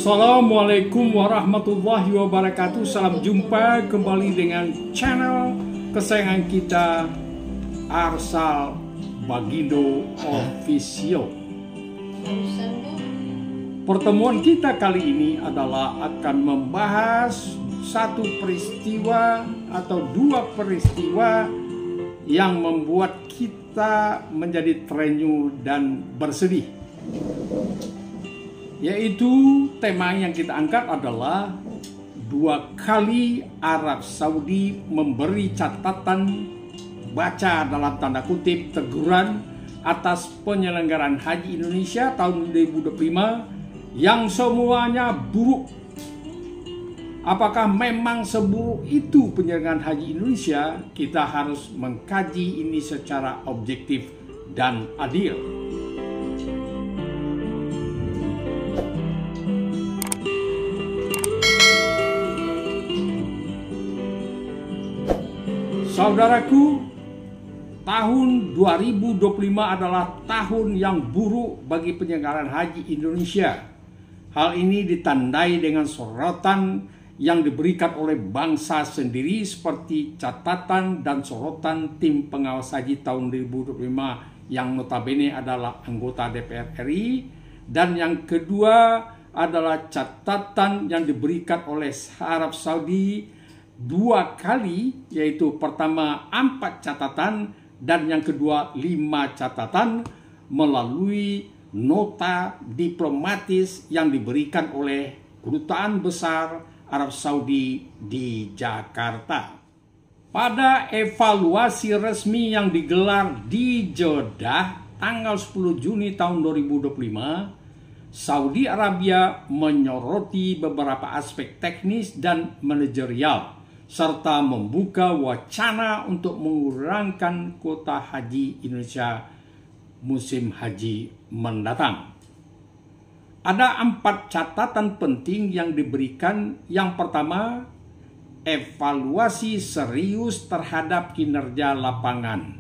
Assalamualaikum warahmatullahi wabarakatuh. Salam jumpa kembali dengan channel kesayangan kita, Arsal Bagindo Official. Pertemuan kita kali ini adalah akan membahas satu peristiwa atau dua peristiwa yang membuat kita menjadi terenyuh dan bersedih. Yaitu tema yang kita angkat adalah 2 kali Arab Saudi memberi catatan baca dalam tanda kutip teguran atas penyelenggaraan haji Indonesia tahun 2025 yang semuanya buruk. Apakah memang seburuk itu penyelenggaraan haji Indonesia? Kita harus mengkaji ini secara objektif dan adil. Saudaraku, tahun 2025 adalah tahun yang buruk bagi penyelenggaraan haji Indonesia. Hal ini ditandai dengan sorotan yang diberikan oleh bangsa sendiri seperti catatan dan sorotan tim pengawas haji tahun 2025 yang notabene adalah anggota DPR RI, dan yang kedua adalah catatan yang diberikan oleh Arab Saudi 2 kali, yaitu pertama 4 catatan dan yang kedua 5 catatan melalui nota diplomatis yang diberikan oleh Kedutaan Besar Arab Saudi di Jakarta. Pada evaluasi resmi yang digelar di Jeddah tanggal 10 Juni tahun 2025, Saudi Arabia menyoroti beberapa aspek teknis dan manajerial serta membuka wacana untuk mengurangkan kuota haji Indonesia musim haji mendatang. Ada 4 catatan penting yang diberikan. Yang pertama, evaluasi serius terhadap kinerja lapangan.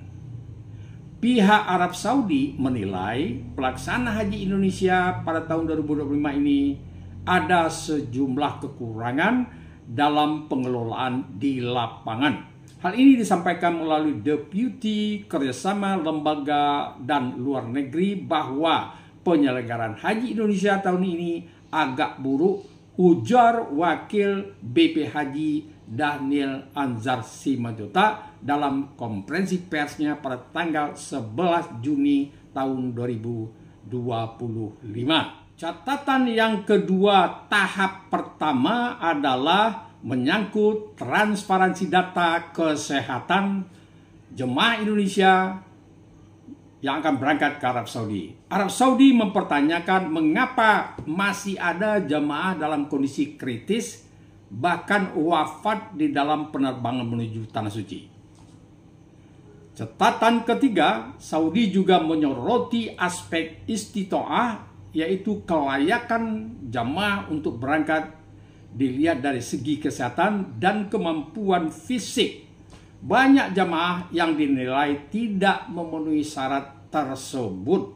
Pihak Arab Saudi menilai pelaksana haji Indonesia pada tahun 2025 ini ada sejumlah kekurangan dalam pengelolaan di lapangan. Hal ini disampaikan melalui Deputi Kerjasama Lembaga dan Luar Negeri bahwa penyelenggaraan haji Indonesia tahun ini agak buruk, ujar Wakil BP Haji Daniel Anzar Simanjuntak dalam konferensi persnya pada tanggal 11 Juni tahun 2025. Catatan yang kedua tahap pertama adalah menyangkut transparansi data kesehatan jemaah Indonesia yang akan berangkat ke Arab Saudi. Arab Saudi mempertanyakan mengapa masih ada jemaah dalam kondisi kritis, bahkan wafat di dalam penerbangan menuju Tanah Suci. Catatan ketiga, Saudi juga menyoroti aspek istitoah, yaitu kelayakan jamaah untuk berangkat dilihat dari segi kesehatan dan kemampuan fisik. Banyak jamaah yang dinilai tidak memenuhi syarat tersebut.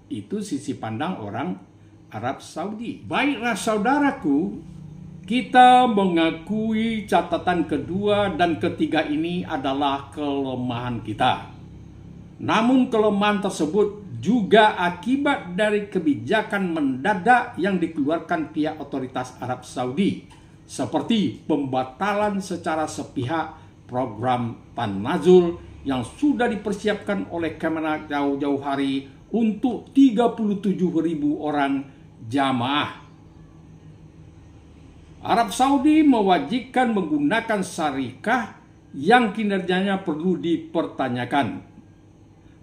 Itu sisi pandang orang Arab Saudi. Baiklah saudaraku, kita mengakui catatan kedua dan ketiga ini adalah kelemahan kita. Namun kelemahan tersebut juga akibat dari kebijakan mendadak yang dikeluarkan pihak otoritas Arab Saudi, seperti pembatalan secara sepihak program Tanazul yang sudah dipersiapkan oleh Kemenak jauh-jauh hari untuk 37.000 orang jamaah. Arab Saudi mewajibkan menggunakan syarikat yang kinerjanya perlu dipertanyakan.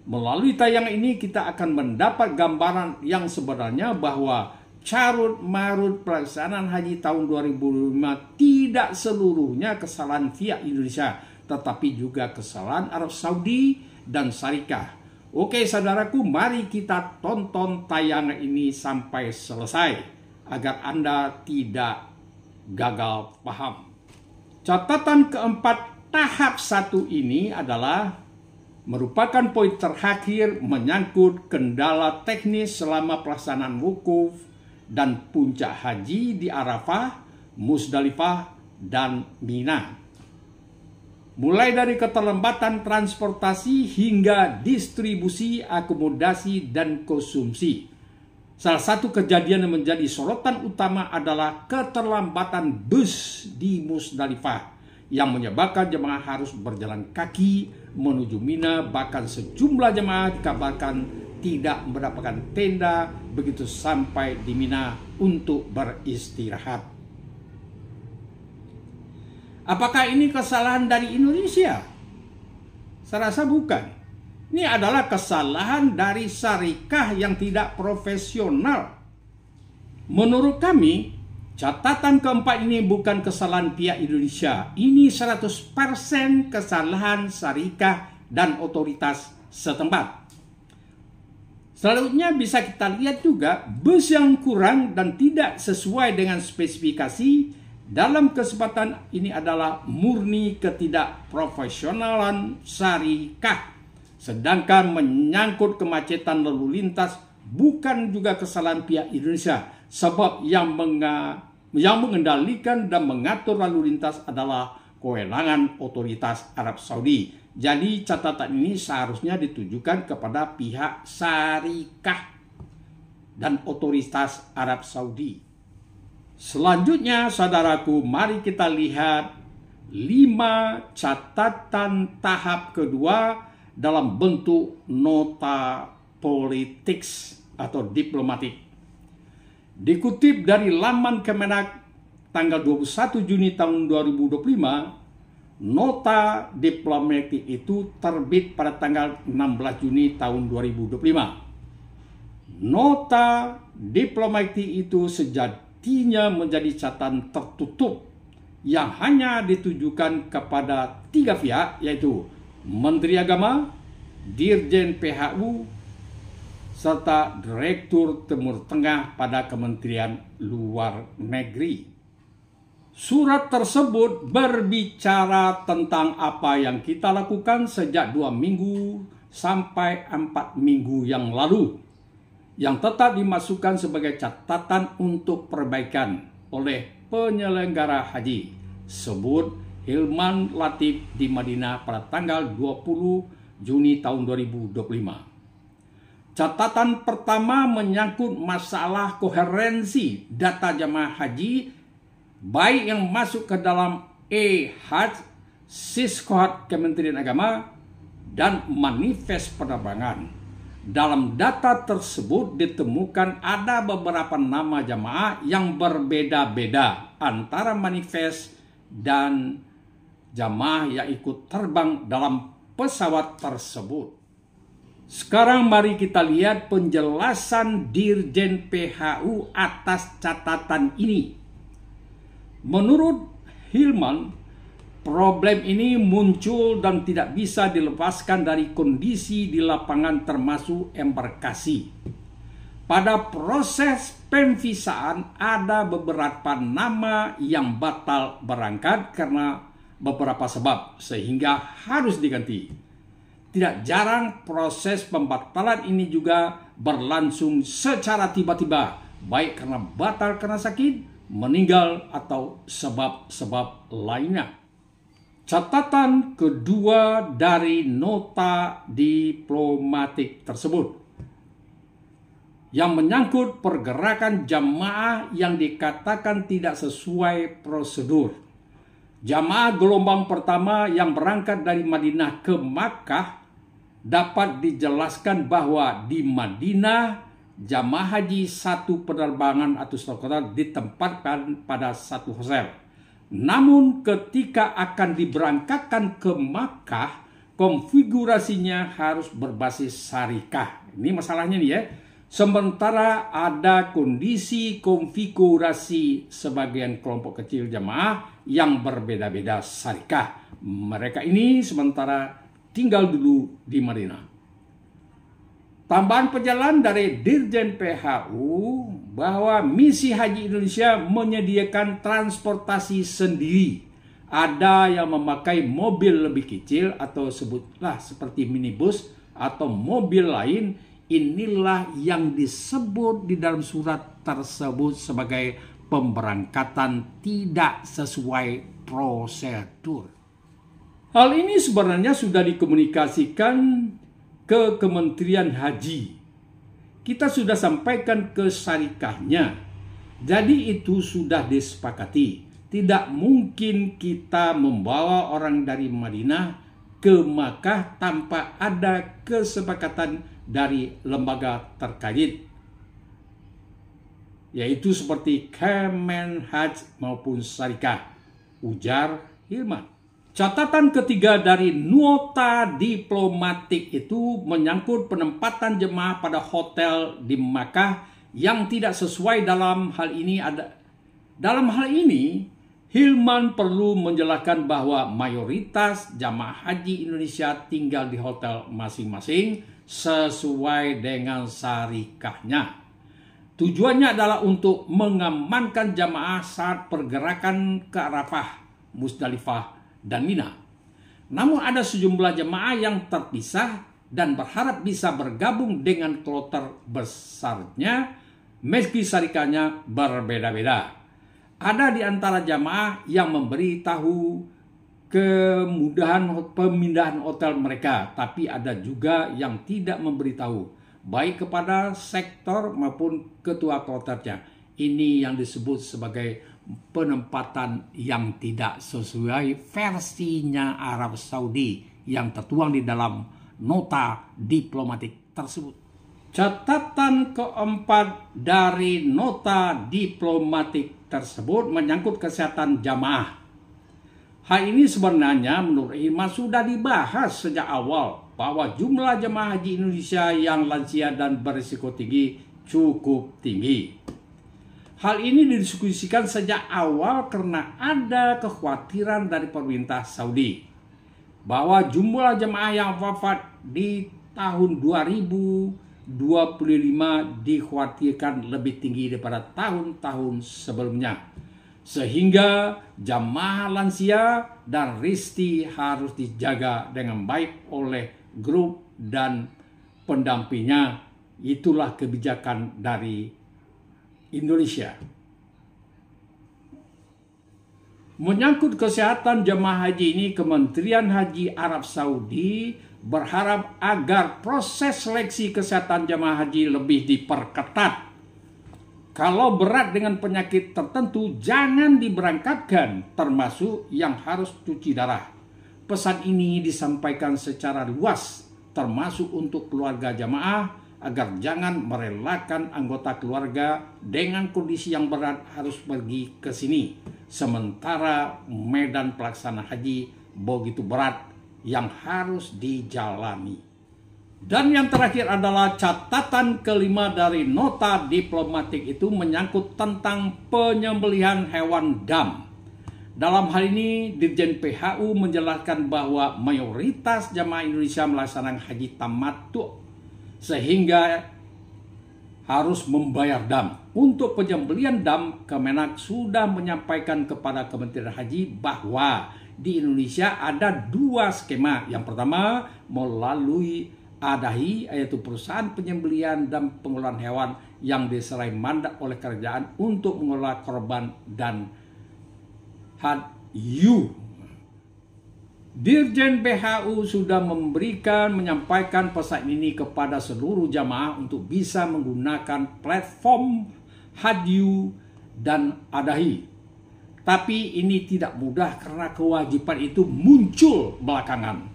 Melalui tayangan ini kita akan mendapat gambaran yang sebenarnya bahwa carut marut pelaksanaan haji tahun 2005 tidak seluruhnya kesalahan pihak Indonesia, tetapi juga kesalahan Arab Saudi dan syarikat. Oke saudaraku, mari kita tonton tayangan ini sampai selesai agar Anda tidak gagal paham. Catatan keempat tahap 1 ini adalah merupakan poin terakhir menyangkut kendala teknis selama pelaksanaan wukuf dan puncak haji di Arafah, Musdalifah, dan Mina. Mulai dari keterlambatan transportasi hingga distribusi, akomodasi, dan konsumsi. Salah satu kejadian yang menjadi sorotan utama adalah keterlambatan bus di Musdalifah yang menyebabkan jemaah harus berjalan kaki menuju Mina. Bahkan sejumlah jemaah dikabarkan tidak mendapatkan tenda begitu sampai di Mina untuk beristirahat. Apakah ini kesalahan dari Indonesia? Saya rasa bukan. Ini adalah kesalahan dari syarikah yang tidak profesional. Menurut kami, catatan keempat ini bukan kesalahan pihak Indonesia. Ini 100% kesalahan syarikah dan otoritas setempat. Selanjutnya bisa kita lihat juga bus yang kurang dan tidak sesuai dengan spesifikasi dalam kesempatan ini adalah murni ketidakprofesionalan syarikah. Sedangkan menyangkut kemacetan lalu lintas bukan juga kesalahan pihak Indonesia, sebab yang mengendalikan dan mengatur lalu lintas adalah kewenangan otoritas Arab Saudi. Jadi catatan ini seharusnya ditujukan kepada pihak syarikah dan otoritas Arab Saudi. Selanjutnya, saudaraku, mari kita lihat 5 catatan tahap kedua dalam bentuk nota politik atau diplomatik. Dikutip dari laman Kemenak tanggal 21 Juni tahun 2025, nota diplomatik itu terbit pada tanggal 16 Juni tahun 2025. Nota diplomatik itu sejatinya menjadi catatan tertutup yang hanya ditujukan kepada 3 pihak, yaitu Menteri Agama, Dirjen PHU, serta Direktur Timur Tengah pada Kementerian Luar Negeri. Surat tersebut berbicara tentang apa yang kita lakukan sejak 2 minggu sampai 4 minggu yang lalu, yang tetap dimasukkan sebagai catatan untuk perbaikan oleh penyelenggara haji. Sebut Hilman Latif di Madinah pada tanggal 20 Juni tahun 2025. Catatan pertama menyangkut masalah koherensi data jamaah haji, baik yang masuk ke dalam e-Hajj, Siskohat Kementerian Agama, dan manifest penerbangan. Dalam data tersebut ditemukan ada beberapa nama jamaah yang berbeda-beda antara manifest dan jamaah yang ikut terbang dalam pesawat tersebut. Sekarang mari kita lihat penjelasan Dirjen PHU atas catatan ini. Menurut Hilman, problem ini muncul dan tidak bisa dilepaskan dari kondisi di lapangan termasuk embarkasi. Pada proses pemvisaan ada beberapa nama yang batal berangkat karena beberapa sebab sehingga harus diganti. Tidak jarang proses pembatalan ini juga berlangsung secara tiba-tiba, baik karena batal karena sakit, meninggal, atau sebab-sebab lainnya. Catatan kedua dari nota diplomatik tersebut yang menyangkut pergerakan jamaah yang dikatakan tidak sesuai prosedur. Jamaah gelombang pertama yang berangkat dari Madinah ke Makkah dapat dijelaskan bahwa di Madinah jamaah haji satu penerbangan atau stopover ditempatkan pada satu hotel. Namun ketika akan diberangkatkan ke Makkah, konfigurasinya harus berbasis syarikah. Ini masalahnya nih ya. Sementara ada kondisi konfigurasi sebagian kelompok kecil jamaah yang berbeda-beda syarikah. Mereka ini sementara tinggal dulu di Madinah. Tambahan penjelasan dari Dirjen PHU bahwa misi haji Indonesia menyediakan transportasi sendiri. Ada yang memakai mobil lebih kecil atau sebutlah seperti minibus atau mobil lain inilah yang disebut di dalam surat tersebut sebagai pemberangkatan tidak sesuai prosedur. Hal ini sebenarnya sudah dikomunikasikan ke Kementerian Haji. Kita sudah sampaikan ke syarikahnya. Jadi itu sudah disepakati. Tidak mungkin kita membawa orang dari Madinah ke Makkah tanpa ada kesepakatan dari lembaga terkait, yaitu seperti Kemenhaj maupun syarikah, ujar Hilman. Catatan ketiga dari nota diplomatik itu menyangkut penempatan jemaah pada hotel di Makkah yang tidak sesuai. Dalam hal ini Hilman perlu menjelaskan bahwa mayoritas jamaah haji Indonesia tinggal di hotel masing-masing sesuai dengan syarikahnya. Tujuannya adalah untuk mengamankan jamaah saat pergerakan ke Arafah, Musdalifah, dan Mina. Namun ada sejumlah jemaah yang terpisah dan berharap bisa bergabung dengan kloter besarnya meski syarikahnya berbeda-beda. Ada di antara jamaah yang memberitahu kemudahan pemindahan hotel mereka, tapi ada juga yang tidak memberitahu, baik kepada sektor maupun ketua kloternya. Ini yang disebut sebagai penempatan yang tidak sesuai versinya Arab Saudi yang tertuang di dalam nota diplomatik tersebut. Catatan keempat dari nota diplomatik tersebut menyangkut kesehatan jamaah. Hal ini sebenarnya menurut Hilman sudah dibahas sejak awal bahwa jumlah jamaah haji Indonesia yang lansia dan berisiko tinggi cukup tinggi. Hal ini didiskusikan sejak awal karena ada kekhawatiran dari pemerintah Saudi bahwa jumlah jemaah yang wafat di tahun 2025 dikhawatirkan lebih tinggi daripada tahun-tahun sebelumnya. Sehingga jamaah lansia dan risti harus dijaga dengan baik oleh grup dan pendampingnya. Itulah kebijakan dari Indonesia. Menyangkut kesehatan jemaah haji ini, Kementerian Haji Arab Saudi berharap agar proses seleksi kesehatan jemaah haji lebih diperketat. Kalau berat dengan penyakit tertentu, jangan diberangkatkan, termasuk yang harus cuci darah. Pesan ini disampaikan secara luas, termasuk untuk keluarga jemaah, agar jangan merelakan anggota keluarga dengan kondisi yang berat harus pergi ke sini. Sementara medan pelaksana haji begitu berat yang harus dijalani. Dan yang terakhir adalah catatan kelima dari nota diplomatik itu menyangkut tentang penyembelihan hewan dam. Dalam hal ini, Dirjen PHU menjelaskan bahwa mayoritas jamaah Indonesia melaksanakan haji tamattu, sehingga harus membayar dam. Untuk penyembelihan dam, Kemenak sudah menyampaikan kepada Kementerian Haji bahwa di Indonesia ada dua skema. Yang pertama melalui ADAHI, yaitu perusahaan penyembelihan dan pengolahan hewan yang diserai mandat oleh kerajaan untuk mengelola korban dan hadyu. Dirjen PHU sudah menyampaikan pesan ini kepada seluruh jamaah untuk bisa menggunakan platform hadyu dan ADAHI. Tapi ini tidak mudah karena kewajiban itu muncul belakangan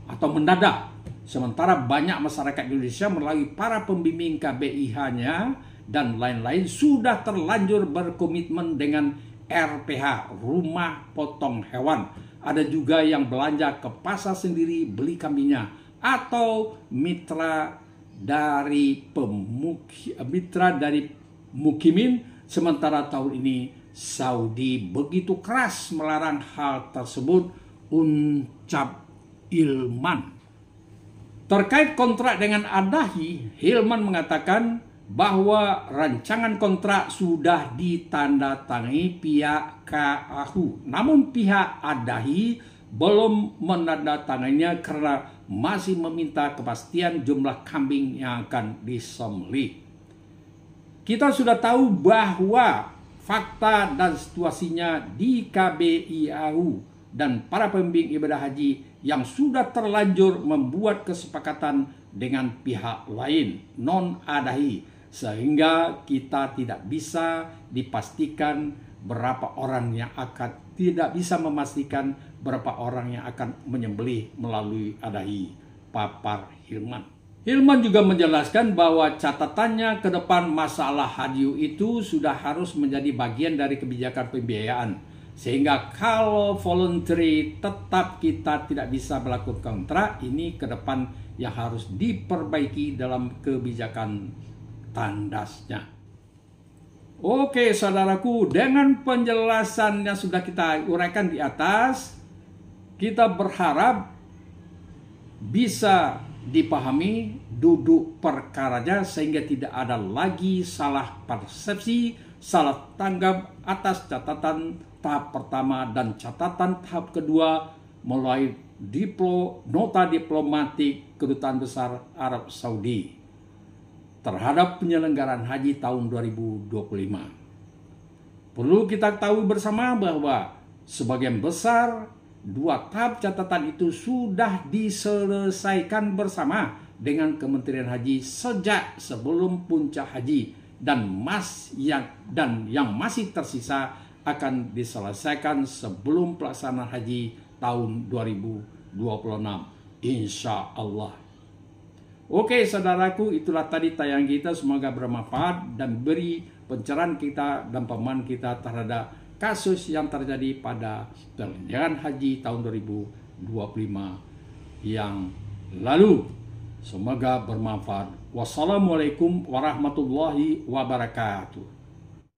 atau mendadak. Sementara banyak masyarakat Indonesia melalui para pembimbing KBIH-nya dan lain-lain sudah terlanjur berkomitmen dengan RPH, rumah potong hewan. Ada juga yang belanja ke pasar sendiri beli kambingnya, atau mitra dari mukimin. Sementara tahun ini Saudi begitu keras melarang hal tersebut, ucap Hilman. Terkait kontrak dengan ADAHI, Hilman mengatakan bahwa rancangan kontrak sudah ditandatangani pihak KAHU. Namun pihak ADAHI belum menandatanganinya karena masih meminta kepastian jumlah kambing yang akan disembelih. Kita sudah tahu bahwa fakta dan situasinya di KBIAU dan para pembimbing ibadah haji yang sudah terlanjur membuat kesepakatan dengan pihak lain non-adahi, sehingga kita tidak bisa dipastikan berapa orang yang akan, tidak bisa memastikan berapa orang yang akan menyembelih melalui adahi, papar Hilman. Hilman juga menjelaskan bahwa catatannya ke depan masalah haji itu sudah harus menjadi bagian dari kebijakan pembiayaan. Sehingga kalau voluntary tetap kita tidak bisa melakukan kontrak, ini ke depan yang harus diperbaiki dalam kebijakan tandasnya. Oke saudaraku, dengan penjelasan yang sudah kita uraikan di atas, kita berharap bisa dipahami duduk perkaranya sehingga tidak ada lagi salah persepsi, salah tanggap atas catatan tahap pertama dan catatan tahap kedua melalui nota diplomatik Kedutaan Besar Arab Saudi terhadap penyelenggaraan haji tahun 2025. Perlu kita tahu bersama bahwa sebagian besar dua tahap catatan itu sudah diselesaikan bersama dengan Kementerian Haji sejak sebelum puncak haji dan yang masih tersisa akan diselesaikan sebelum pelaksanaan haji tahun 2026 insya Allah. Oke saudaraku, itulah tadi tayang kita, semoga bermanfaat dan beri pencerahan kita dan pemahaman kita terhadap kasus yang terjadi pada penyelenggaraan haji tahun 2025 yang lalu. Semoga bermanfaat. Wassalamualaikum warahmatullahi wabarakatuh.